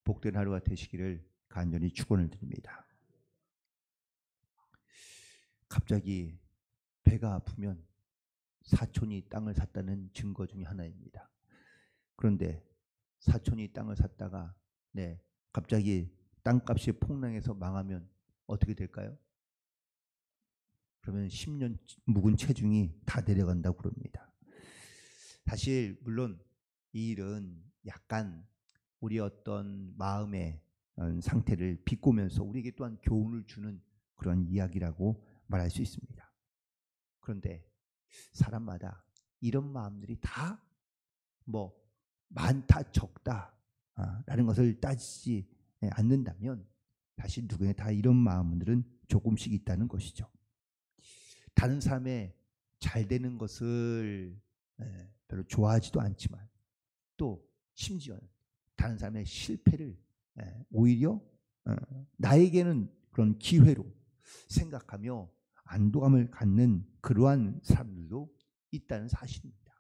복된 하루가 되시기를 간절히 축원을 드립니다. 갑자기 배가 아프면 사촌이 땅을 샀다는 증거 중에 하나입니다. 그런데 사촌이 땅을 샀다가 갑자기 땅값이 폭락해서 망하면 어떻게 될까요? 그러면 10년 묵은 체중이 다 내려간다고 그럽니다. 사실 물론 이 일은 약간 우리 어떤 마음의 상태를 비꼬면서 우리에게 또한 교훈을 주는 그런 이야기라고 말할 수 있습니다. 그런데 사람마다 이런 마음들이 다 많다 적다 라는 것을 따지지 않는다면 사실 누구나 다 이런 마음들은 조금씩 있다는 것이죠. 다른 사람의 잘 되는 것을 별로 좋아하지도 않지만 또 심지어는 다른 사람의 실패를 오히려 나에게는 그런 기회로 생각하며 안도감을 갖는 그러한 사람들도 있다는 사실입니다.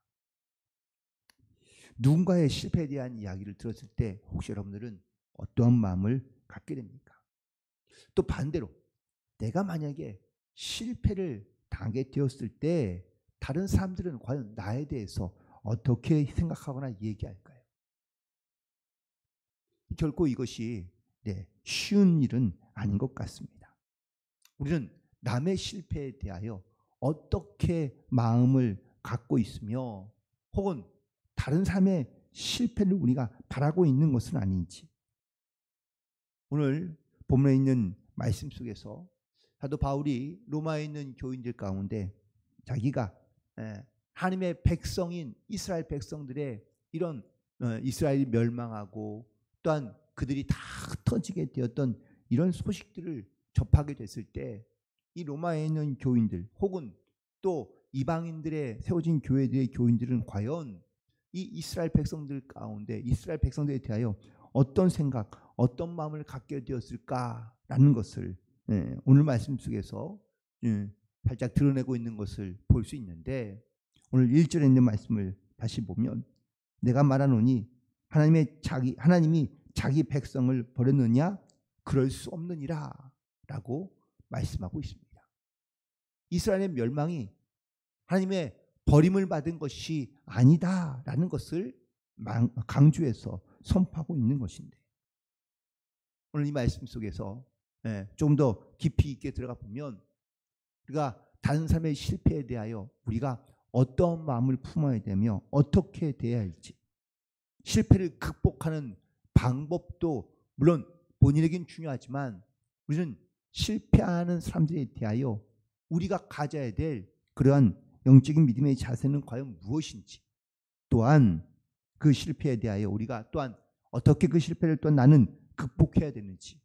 누군가의 실패에 대한 이야기를 들었을 때 혹시 여러분들은 어떠한 마음을 갖게 됩니까? 또 반대로 내가 만약에 실패를 당하게 되었을 때 다른 사람들은 과연 나에 대해서 어떻게 생각하거나 얘기할까요? 결코 이것이 쉬운 일은 아닌 것 같습니다. 우리는 남의 실패에 대하여 어떻게 마음을 갖고 있으며 혹은 다른 사람의 실패를 우리가 바라고 있는 것은 아닌지, 오늘 본문에 있는 말씀 속에서 사도 바울이 로마에 있는 교인들 가운데 자기가 하나님의 백성인 이스라엘 백성들의 이런 이스라엘이 멸망하고 또한 그들이 다 흩어지게 되었던 이런 소식들을 접하게 됐을 때 이 로마에 있는 교인들 혹은 또 이방인들의 세워진 교회들의 교인들은 과연 이 이스라엘 백성들 가운데 이스라엘 백성들에 대하여 어떤 생각, 어떤 마음을 갖게 되었을까라는 것을 오늘 말씀 속에서 살짝 드러내고 있는 것을 볼 수 있는데, 오늘 1절에 있는 말씀을 다시 보면 내가 말하노니 하나님이 자기 백성을 버렸느냐? 그럴 수 없느니라 라고 말씀하고 있습니다. 이스라엘의 멸망이 하나님의 버림을 받은 것이 아니다라는 것을 강조해서 선포하고 있는 것인데, 오늘 이 말씀 속에서 조금 더 깊이 있게 들어가 보면 우리가 다른 사람의 실패에 대하여 우리가 어떤 마음을 품어야 되며 어떻게 대해야 할지, 실패를 극복하는 방법도 물론 본인에겐 중요하지만 우리는 실패하는 사람들에 대하여 우리가 가져야 될 그러한 영적인 믿음의 자세는 과연 무엇인지, 또한 그 실패에 대하여 우리가 또한 어떻게 그 실패를 또 나는 극복해야 되는지,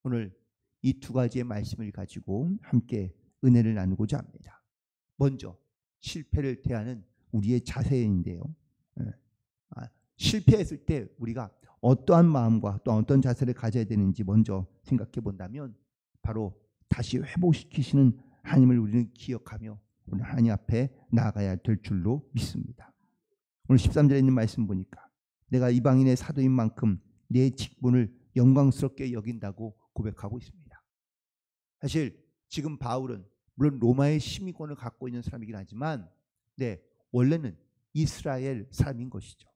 오늘 이 두 가지의 말씀을 가지고 함께 은혜를 나누고자 합니다. 먼저 실패를 대하는 우리의 자세인데요. 실패했을 때 우리가 어떠한 마음과 또 어떤 자세를 가져야 되는지 먼저 생각해 본다면 바로 다시 회복시키시는 하나님을 우리는 기억하며 오늘 하나님 앞에 나아가야 될 줄로 믿습니다. 오늘 13절에 있는 말씀 보니까 내가 이방인의 사도인 만큼 내 직분을 영광스럽게 여긴다고 고백하고 있습니다. 사실 지금 바울은 물론 로마의 시민권을 갖고 있는 사람이긴 하지만 원래는 이스라엘 사람인 것이죠.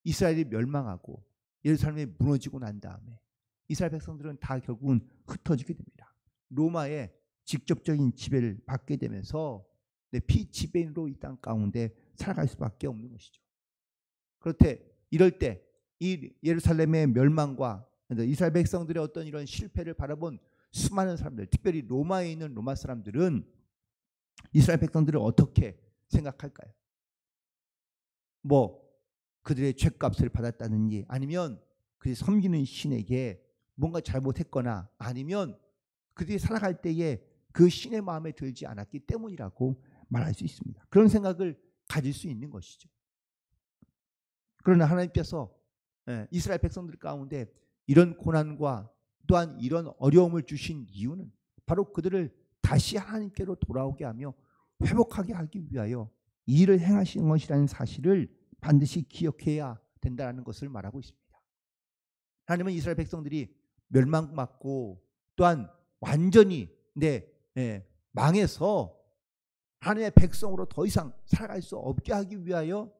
이스라엘이 멸망하고 예루살렘이 무너지고 난 다음에 이스라엘 백성들은 다 결국은 흩어지게 됩니다. 로마의 직접적인 지배를 받게 되면서 피지배인으로 이 땅 가운데 살아갈 수밖에 없는 것이죠. 그렇대 이럴 때 이 예루살렘의 멸망과 이스라엘 백성들의 어떤 이런 실패를 바라본 수많은 사람들, 특별히 로마에 있는 로마 사람들은 이스라엘 백성들을 어떻게 생각할까요? 그들의 죗값을 받았다든지 아니면 그들이 섬기는 신에게 뭔가 잘못했거나 아니면 그들이 살아갈 때에 그 신의 마음에 들지 않았기 때문이라고 말할 수 있습니다. 그런 생각을 가질 수 있는 것이죠. 그러나 하나님께서 이스라엘 백성들 가운데 이런 고난과 또한 이런 어려움을 주신 이유는 바로 그들을 다시 하나님께로 돌아오게 하며 회복하게 하기 위하여 이 일을 행하신 것이라는 사실을 반드시 기억해야 된다는 것을 말하고 있습니다. 하나님은 이스라엘 백성들이 멸망받고 또한 완전히 망해서 하나님의 백성으로 더 이상 살아갈 수 없게 하기 위하여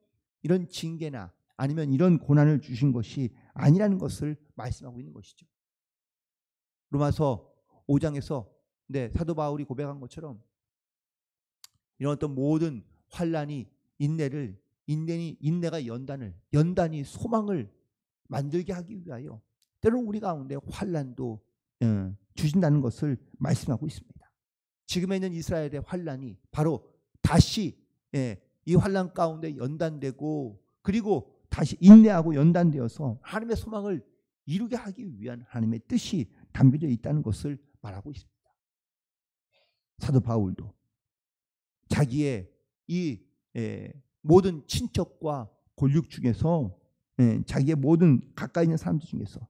이런 징계나 아니면 이런 고난을 주신 것이 아니라는 것을 말씀하고 있는 것이죠. 로마서 5장에서 사도 바울이 고백한 것처럼 이런 어떤 모든 환난이 인내가 연단이 소망을 만들게 하기 위하여 때로는 우리 가운데 환난도 주신다는 것을 말씀하고 있습니다. 지금에 있는 이스라엘의 환난이 바로 다시 이 환난 가운데 연단되고 그리고 다시 인내하고 연단되어서 하나님의 소망을 이루게 하기 위한 하나님의 뜻이 담겨져 있다는 것을 말하고 있습니다. 사도 바울도 자기의 이 모든 친척과 골육 중에서 자기의 모든 가까이 있는 사람들 중에서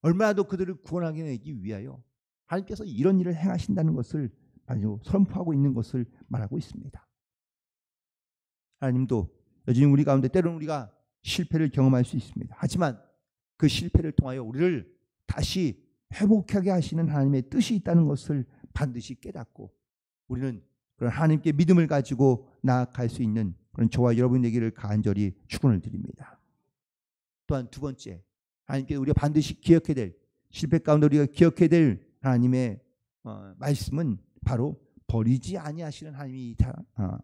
얼마나도 그들을 구원하기 위하여 하나님께서 이런 일을 행하신다는 것을 아주 선포하고 있는 것을 말하고 있습니다. 하나님도 여전히 우리 가운데 때로는 우리가 실패를 경험할 수 있습니다. 하지만 그 실패를 통하여 우리를 다시 회복하게 하시는 하나님의 뜻이 있다는 것을 반드시 깨닫고 우리는 그런 하나님께 믿음을 가지고 나아갈 수 있는 그런 저와 여러분 되기를 간절히 축원을 드립니다. 또한 두 번째, 하나님께 우리가 반드시 기억해야 될, 실패 가운데 우리가 기억해야 될 하나님의 말씀은 바로 버리지 아니하시는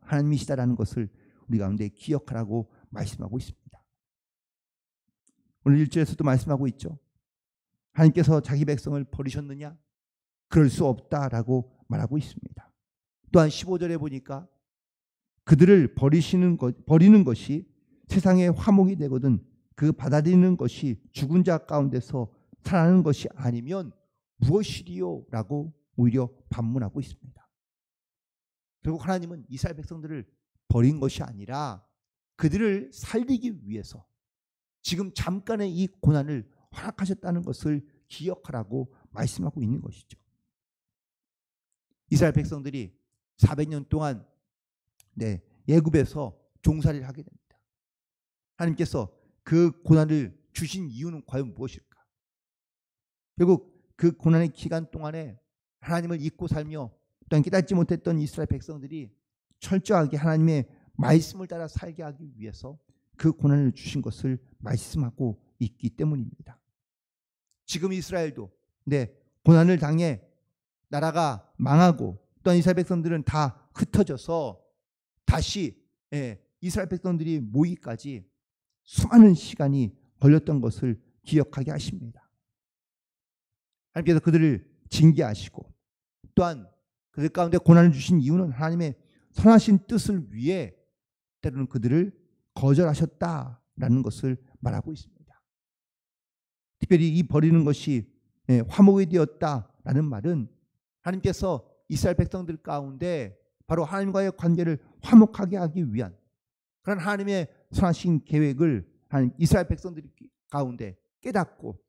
하나님이시다라는 것을 우리 가운데 기억하라고 말씀하고 있습니다. 오늘 1절에서도 말씀하고 있죠. 하나님께서 자기 백성을 버리셨느냐? 그럴 수 없다라고 말하고 있습니다. 또한 15절에 보니까 그들을 버리는 것이 세상의 화목이 되거든 그 받아들이는 것이 죽은 자 가운데서 살아나는 것이 아니면 무엇이리요? 라고 오히려 반문하고 있습니다. 결국 하나님은 이스라엘 백성들을 버린 것이 아니라 그들을 살리기 위해서 지금 잠깐의 이 고난을 허락하셨다는 것을 기억하라고 말씀하고 있는 것이죠. 이스라엘 백성들이 400년 동안 애굽에서 종살이를 하게 됩니다. 하나님께서 그 고난을 주신 이유는 과연 무엇일까? 결국 그 고난의 기간 동안에 하나님을 잊고 살며 또한 깨닫지 못했던 이스라엘 백성들이 철저하게 하나님의 말씀을 따라 살게 하기 위해서 그 고난을 주신 것을 말씀하고 있기 때문입니다. 지금 이스라엘도 고난을 당해 나라가 망하고 또한 이스라엘 백성들은 다 흩어져서 다시 이스라엘 백성들이 모이기까지 수많은 시간이 걸렸던 것을 기억하게 하십니다. 하나님께서 그들을 징계하시고 또한 그들 가운데 고난을 주신 이유는 하나님의 선하신 뜻을 위해 때로는 그들을 거절하셨다라는 것을 말하고 있습니다. 특별히 이 버리는 것이 화목이 되었다라는 말은 하나님께서 이스라엘 백성들 가운데 바로 하나님과의 관계를 화목하게 하기 위한 그런 하나님의 선하신 계획을 이스라엘 백성들 가운데 깨닫고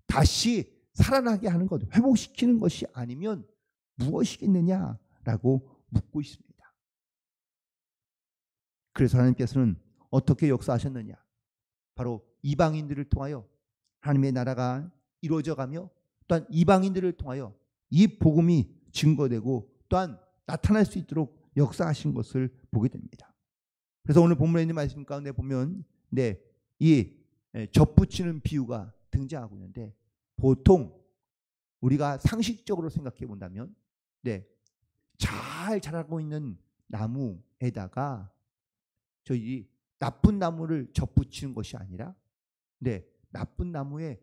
다시 살아나게 하는 것, 회복시키는 것이 아니면 무엇이겠느냐라고 묻고 있습니다. 그래서 하나님께서는 어떻게 역사하셨느냐? 바로 이방인들을 통하여 하나님의 나라가 이루어져가며 또한 이방인들을 통하여 이 복음이 증거되고 또한 나타날 수 있도록 역사하신 것을 보게 됩니다. 그래서 오늘 본문에 있는 말씀 가운데 보면 이 젖붙이는 비유가 등장하고 있는데 보통 우리가 상식적으로 생각해 본다면 잘 자라고 있는 나무에다가 저희 나쁜 나무를 젖붙이는 것이 아니라 나쁜 나무에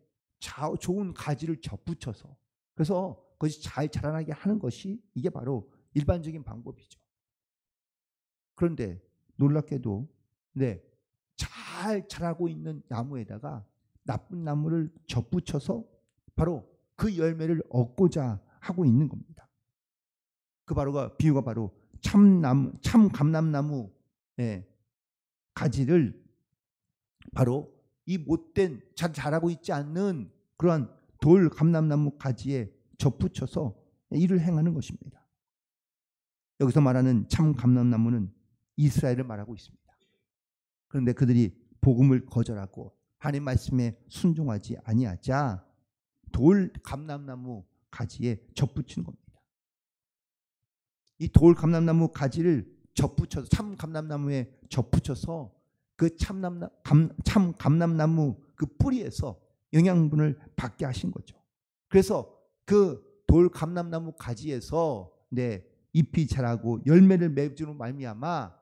좋은 가지를 젖붙여서 그래서 그것이 잘 자라나게 하는 것이 이게 바로 일반적인 방법이죠. 그런데 놀랍게도 잘 자라고 있는 나무에다가 나쁜 나무를 젖붙여서 바로 그 열매를 얻고자 하고 있는 겁니다. 그 비유가 바로 참 감람나무 가지를 바로 이 못된 잘 자라고 있지 않는 그러한 돌 감람나무 가지에 젖붙여서 일을 행하는 것입니다. 여기서 말하는 참 감람나무는 이스라엘을 말하고 있습니다. 그런데 그들이 복음을 거절하고 하나님 말씀에 순종하지 아니하자 돌 감람나무 가지에 접붙이는 겁니다. 이 돌 감람나무 가지를 접붙여서 참 감람나무에 접붙여서 그 참 감람나무 그 뿌리에서 영양분을 받게 하신 거죠. 그래서 그 돌 감람나무 가지에서 잎이 자라고 열매를 맺음으로 말미암아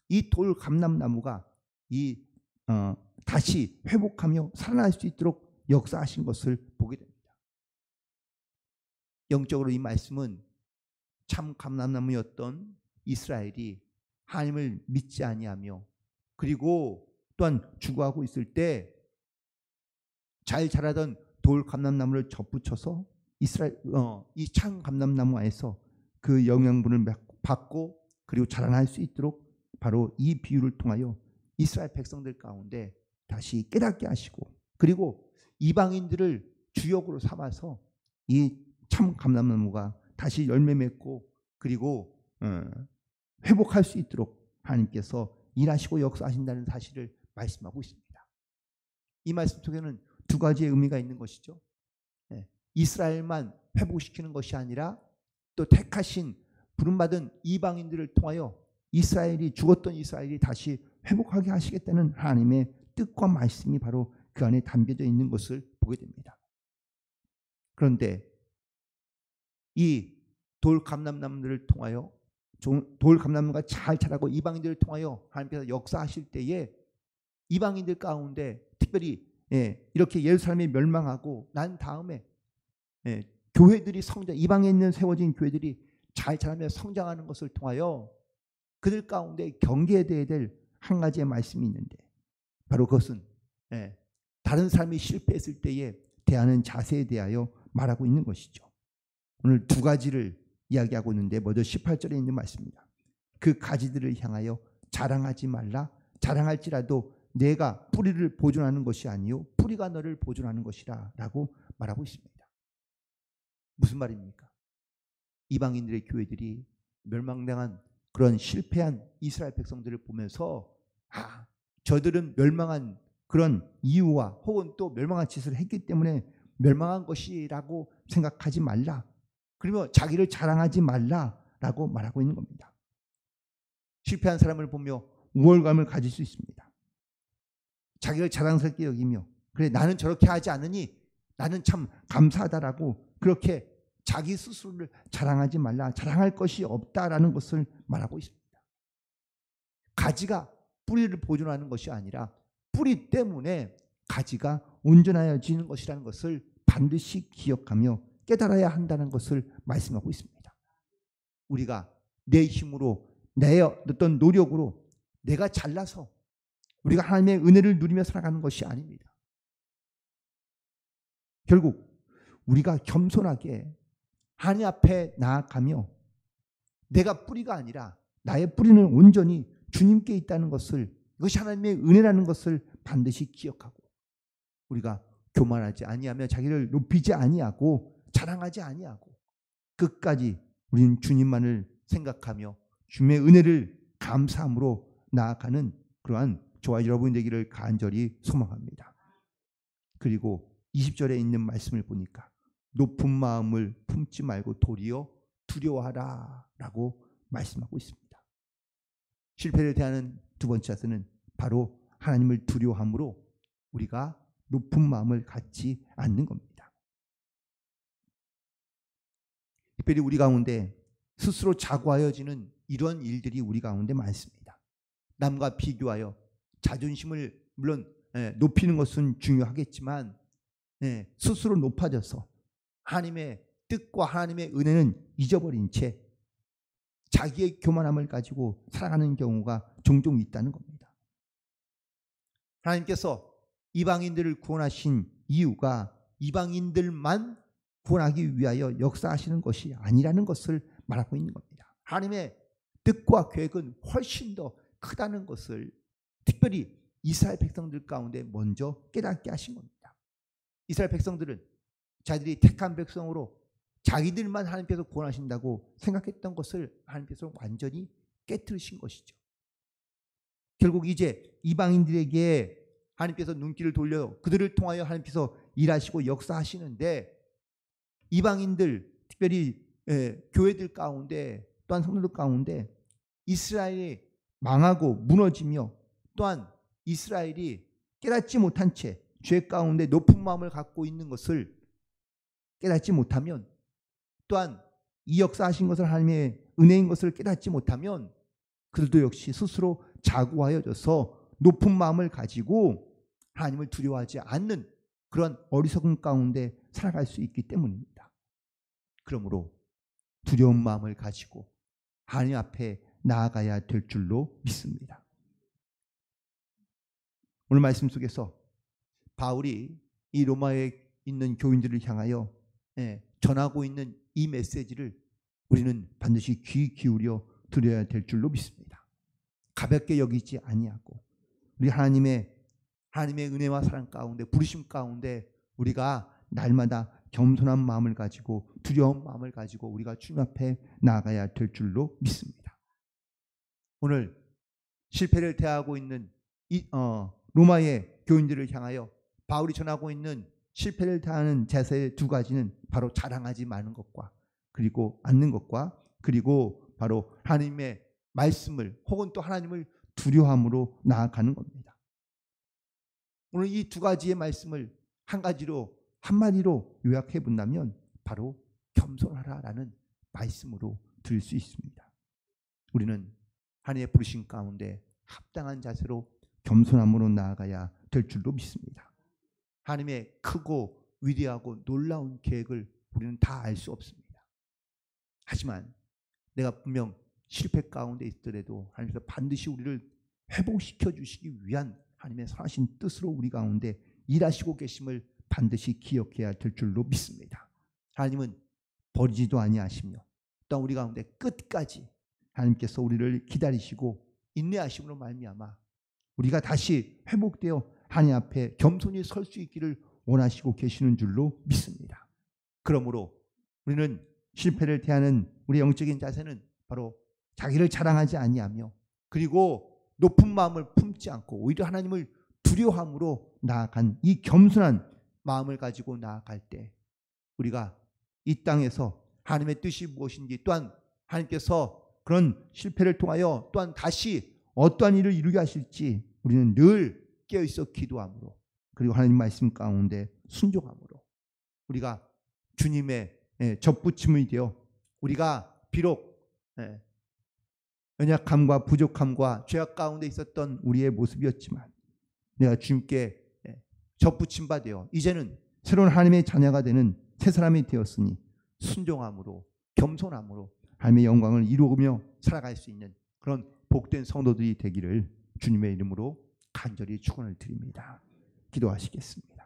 이 돌 감람나무가 다시 회복하며 살아날 수 있도록 역사하신 것을 보게 됩니다. 영적으로 이 말씀은 참 감람나무였던 이스라엘이 하나님을 믿지 아니하며 그리고 또한 죽어가고 있을 때 잘 자라던 돌 감람나무를 접붙여서 이스라엘 이 참 감람나무 안에서 그 영양분을 받고 그리고 자라날 수 있도록 바로 이 비유를 통하여 이스라엘 백성들 가운데 다시 깨닫게 하시고 그리고 이방인들을 주역으로 삼아서 이 참 감람나무가 다시 열매 맺고 그리고 회복할 수 있도록 하나님께서 일하시고 역사하신다는 사실을 말씀하고 있습니다. 이 말씀 속에는 두 가지의 의미가 있는 것이죠. 이스라엘만 회복시키는 것이 아니라 또 택하신 부름받은 이방인들을 통하여 죽었던 이스라엘이 다시 회복하게 하시겠다는 하나님의 뜻과 말씀이 바로 그 안에 담겨져 있는 것을 보게 됩니다. 그런데 이 돌 감람나무들을 통하여 돌 감람나무가 잘 자라고 이방인들을 통하여 하나님께서 역사하실 때에 이방인들 가운데 특별히 이렇게 예루살렘이 멸망하고 난 다음에 교회들이 이방에 있는 세워진 교회들이 잘 자라며 성장하는 것을 통하여 그들 가운데 경계해야 될 한 가지의 말씀이 있는데 바로 그것은 다른 사람이 실패했을 때에 대하는 자세에 대하여 말하고 있는 것이죠. 오늘 두 가지를 이야기하고 있는데 먼저 18절에 있는 말씀입니다. 그 가지들을 향하여 자랑하지 말라. 자랑할지라도 내가 뿌리를 보존하는 것이 아니요 뿌리가 너를 보존하는 것이라 라고 말하고 있습니다. 무슨 말입니까? 이방인들의 교회들이 멸망당한 그런 실패한 이스라엘 백성들을 보면서 저들은 멸망한 그런 이유와 혹은 또 멸망한 짓을 했기 때문에 멸망한 것이라고 생각하지 말라. 그러면 자기를 자랑하지 말라라고 말하고 있는 겁니다. 실패한 사람을 보며 우월감을 가질 수 있습니다. 자기를 자랑스럽게 여기며 그래 나는 저렇게 하지 않으니 나는 참 감사하다라고 그렇게 자기 스스로를 자랑하지 말라. 자랑할 것이 없다라는 것을 말하고 있습니다. 가지가 뿌리를 보존하는 것이 아니라 뿌리 때문에 가지가 온전해지는 것이라는 것을 반드시 기억하며 깨달아야 한다는 것을 말씀하고 있습니다. 우리가 내 힘으로 내 어떤 노력으로 내가 잘나서 우리가 하나님의 은혜를 누리며 살아가는 것이 아닙니다. 결국 우리가 겸손하게 하나님 앞에 나아가며 내가 뿌리가 아니라 나의 뿌리는 온전히 주님께 있다는 것을 이것이 하나님의 은혜라는 것을 반드시 기억하고 우리가 교만하지 아니하며 자기를 높이지 아니하고 자랑하지 아니하고 끝까지 우리는 주님만을 생각하며 주님의 은혜를 감사함으로 나아가는 그러한 저와 여러분 되기를 간절히 소망합니다. 그리고 20절에 있는 말씀을 보니까 높은 마음을 품지 말고 도리어 두려워하라 라고 말씀하고 있습니다. 실패를 대하는 두 번째 자세는 바로 하나님을 두려워함으로 우리가 높은 마음을 갖지 않는 겁니다. 특별히 우리 가운데 스스로 자고하여지는 이런 일들이 우리 가운데 많습니다. 남과 비교하여 자존심을 물론 높이는 것은 중요하겠지만 스스로 높아져서 하나님의 뜻과 하나님의 은혜는 잊어버린 채 자기의 교만함을 가지고 살아가는 경우가 종종 있다는 겁니다. 하나님께서 이방인들을 구원하신 이유가 이방인들만 구원하기 위하여 역사하시는 것이 아니라는 것을 말하고 있는 겁니다. 하나님의 뜻과 계획은 훨씬 더 크다는 것을 특별히 이스라엘 백성들 가운데 먼저 깨닫게 하신 겁니다. 이스라엘 백성들은 자기들이 택한 백성으로 자기들만 하나님께서 구원하신다고 생각했던 것을 하나님께서 완전히 깨트리신 것이죠. 결국 이제 이방인들에게 하나님께서 눈길을 돌려 그들을 통하여 하나님께서 일하시고 역사하시는데, 이방인들 특별히 교회들 가운데 또한 성도들 가운데 이스라엘이 망하고 무너지며 또한 이스라엘이 깨닫지 못한 채 죄 가운데 높은 마음을 갖고 있는 것을 깨닫지 못하면, 또한 이 역사하신 것을 하나님의 은혜인 것을 깨닫지 못하면 그들도 역시 스스로 자고하여져서 높은 마음을 가지고 하나님을 두려워하지 않는 그런 어리석은 가운데 살아갈 수 있기 때문입니다. 그러므로 두려운 마음을 가지고 하나님 앞에 나아가야 될 줄로 믿습니다. 오늘 말씀 속에서 바울이 이 로마에 있는 교인들을 향하여 전하고 있는 이 메시지를 우리는 반드시 귀 기울여 들어야 될 줄로 믿습니다. 가볍게 여기지 아니하고 우리 하나님의 은혜와 사랑 가운데, 부르심 가운데 우리가 날마다 겸손한 마음을 가지고 두려운 마음을 가지고 우리가 주님 앞에 나아가야 될 줄로 믿습니다. 오늘 실패를 대하고 있는 로마의 교인들을 향하여 바울이 전하고 있는 실패를 대하는 자세의 두 가지는 바로 자랑하지 마는 것과 그리고 않는 것과 그리고 바로 하나님의 말씀을 혹은 또 하나님을 두려움으로 나아가는 겁니다. 오늘 이 두 가지의 말씀을 한마디로 요약해 본다면 바로 겸손하라라는 말씀으로 들을 수 있습니다. 우리는 하나님의 부르심 가운데 합당한 자세로 겸손함으로 나아가야 될 줄로 믿습니다. 하나님의 크고 위대하고 놀라운 계획을 우리는 다 알 수 없습니다. 하지만 내가 분명 실패 가운데 있더라도 하나님께서 반드시 우리를 회복시켜 주시기 위한 하나님의 선하신 뜻으로 우리 가운데 일하시고 계심을 반드시 기억해야 될 줄로 믿습니다. 하나님은 버리지도 아니하시며 또한 우리 가운데 끝까지 하나님께서 우리를 기다리시고 인내하심으로 말미암아 우리가 다시 회복되어 하나님 앞에 겸손히 설 수 있기를 원하시고 계시는 줄로 믿습니다. 그러므로 우리는 실패를 대하는 우리 영적인 자세는 바로 자기를 자랑하지 아니하며 그리고 높은 마음을 품지 않고 오히려 하나님을 두려워함으로 나아간 이 겸손한 마음을 가지고 나아갈 때 우리가 이 땅에서 하나님의 뜻이 무엇인지 또한 하나님께서 그런 실패를 통하여 또한 다시 어떠한 일을 이루게 하실지 우리는 늘 깨어있어 기도함으로 그리고 하나님 말씀 가운데 순종함으로 우리가 주님의 접붙임이 되어 우리가 비록 연약함과 부족함과 죄악 가운데 있었던 우리의 모습이었지만 내가 주님께 접붙임 바 되어 이제는 새로운 하나님의 자녀가 되는 새 사람이 되었으니 순종함으로 겸손함으로 하나님의 영광을 이루며 살아갈 수 있는 그런 복된 성도들이 되기를 주님의 이름으로 간절히 축원을 드립니다. 기도하시겠습니다.